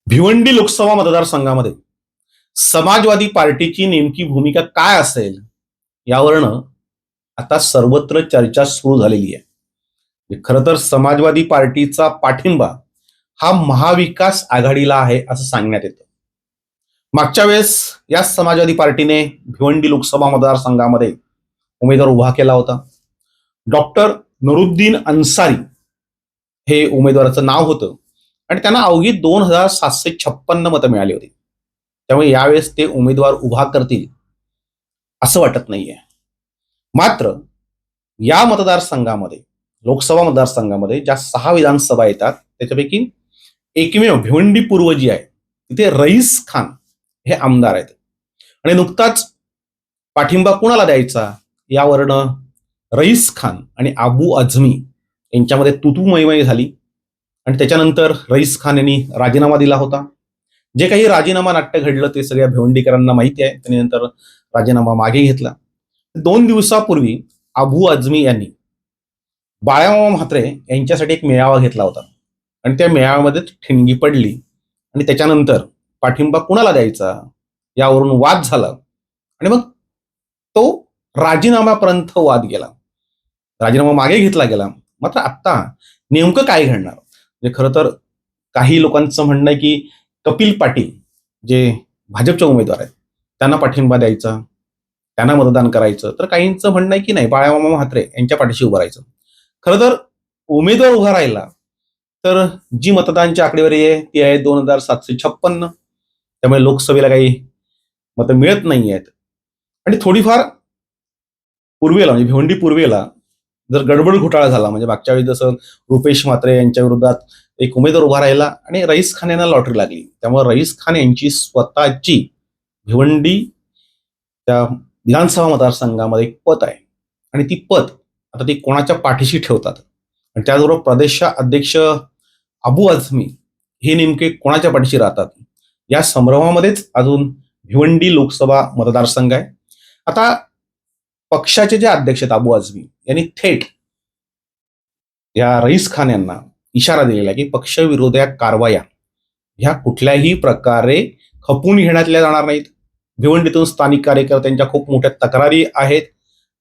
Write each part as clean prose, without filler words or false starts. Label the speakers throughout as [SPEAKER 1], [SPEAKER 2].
[SPEAKER 1] भिवंडी लोकसभा मतदारसंघामध्ये समाजवादी पार्टीची नेमकी भूमिका काय असेल यावरनं आता सर्वत्र चर्चा सुरू झालेली आहे। खरं तर समाजवादी पार्टीचा पाठिंबा हा महाविकास आघाडीला आहे असं सांगण्यात येतं। मागच्या वेळेस या समाजवादी पार्टीने भिवंडी लोकसभा मतदारसंघामध्ये उमेदवार उभा केला होता। डॉक्टर नुरुद्दीन अन्सारी हे उमेदवाराचं नाव होतं आणि त्यांना अवघी 2756 मतं मिळाली होती। त्यामुळे यावेळेस ते उमेदवार उभा करतील असं वाटत नाहीये। मात्र या मतदारसंघामध्ये लोकसभा मतदारसंघामध्ये ज्या 6 विधानसभा येतात त्याच्यापैकी एकमेव भिवंडी पूर्व जी आहे तिथे रईस खान हे आमदार आहेत आणि नुकताच पाठिंबा कुणाला द्यायचा यावरनं रईस खान आणि अबू आझमी यांच्यामध्ये तुतू मैमय झाली आणि त्याच्यानंतर रईस खान यांनी राजीनामा दिला होता। जे काही राजीनामा नाट्य घडलं ते सगळ्या भिवंडीकरांना माहिती आहे। त्यांनी नंतर राजीनामा मागे घेतला। 2 दिवसापूर्वी अबू आझमी यांनी बाळामामा म्हात्रे यांच्यासाठी एक मेळावा घेतला होता आणि त्या मेळाव्यामध्ये ठिणगी पडली आणि त्याच्यानंतर पाठिंबा कुणाला द्यायचा यावरून वाद झाला आणि मग तो राजीनाम्यापर्यंत वाद गेला। राजीनामा मागे घेतला गेला। मात्र आता नेमकं काय घडणार म्हणजे खरं तर काही लोकांचं म्हणणं आहे की कपिल पाटील जे भाजपचे उमेदवार आहेत त्यांना पाठिंबा द्यायचा, त्यांना मतदान करायचं, तर काहींचं म्हणणं आहे की नाही बाळामामा म्हात्रे यांच्या पाठीशी उभं राहायचं। खरं तर उमेदवार उभा राहिला तर जी मतदानाची आकडेवारी आहे ती आहे 2756। त्यामुळे लोकसभेला काही मतं मिळत नाही आहेत आणि थोडीफार पूर्वेला म्हणजे भिवंडी पूर्वेला जर गडबड घोटाळा झाला म्हणजे मागच्या वेळी जसं रुपेश म्हात्रे यांच्या विरोधात एक उमेदवार उभा राहिला आणि रईस खान यांना लॉटरी लागली, त्यामुळे रईस खान यांची स्वतःची भिवंडी त्या विधानसभा मतदारसंघामध्ये एक पत आहे आणि ती पत आता ती कोणाच्या पाठीशी ठेवतात आणि त्याचबरोबर प्रदेशाध्यक्ष अबू आझमी हे नेमके कोणाच्या पाठीशी राहतात या संभ्रमामध्येच अजून भिवंडी लोकसभा मतदारसंघ आहे। आता पक्षाचे जे अध्यक्ष आहेत अबू आझमी यांनी थेट या रईस खान यांना इशारा दिलेला आहे की पक्षविरोधी कारवाया ह्या कुठल्याही प्रकारे खपून घेण्यातल्या जाणार नाहीत। भिवंडीतून स्थानिक कार्यकर्त्यांच्या खूप मोठ्या तक्रारी आहेत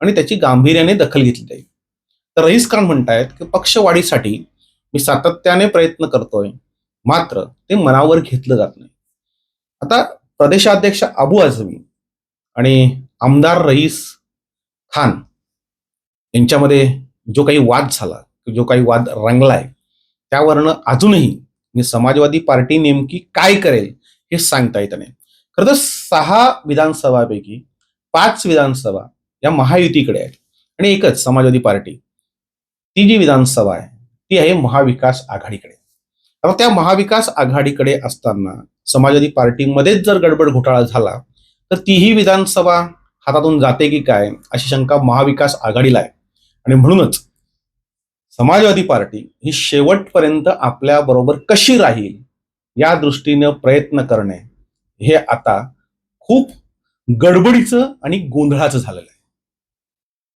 [SPEAKER 1] आणि त्याची गांभीर्याने दखल घेतली जाईल। तर रईस खान म्हणतायत की पक्षवाढीसाठी मी सातत्याने प्रयत्न करतोय मात्र ते मनावर घेतलं जात नाही। आता प्रदेशाध्यक्ष अबू आझमी आणि आमदार रईस खान यांच्यामध्ये जो काही वाद झाला, जो काही वाद रंगलाय त्यावरनं अजूनही समाजवादी पार्टी नेमकी काय करेल हे सांगता येत नाही। खरं तर 6 विधानसभापैकी 5 विधानसभा या महायुतीकडे आहेत आणि एकच समाजवादी पार्टी ती जी विधानसभा आहे ती आहे महाविकास आघाडीकडे। आता त्या महाविकास आघाडीकडे असताना समाजवादी पार्टीमध्येच जर गडबड घोटाळा झाला तर तीही विधानसभा हातातून जाते की काय अशी शंका महाविकास आघाडीला आहे आणि म्हणूनच समाजवादी पार्टी ही शेवटपर्यंत आपल्या बरोबर कशी राहील या दृष्टीने प्रयत्न करणे हे आता खूप गडबडीचं आणि गोंधळाचं झालेलं आहे।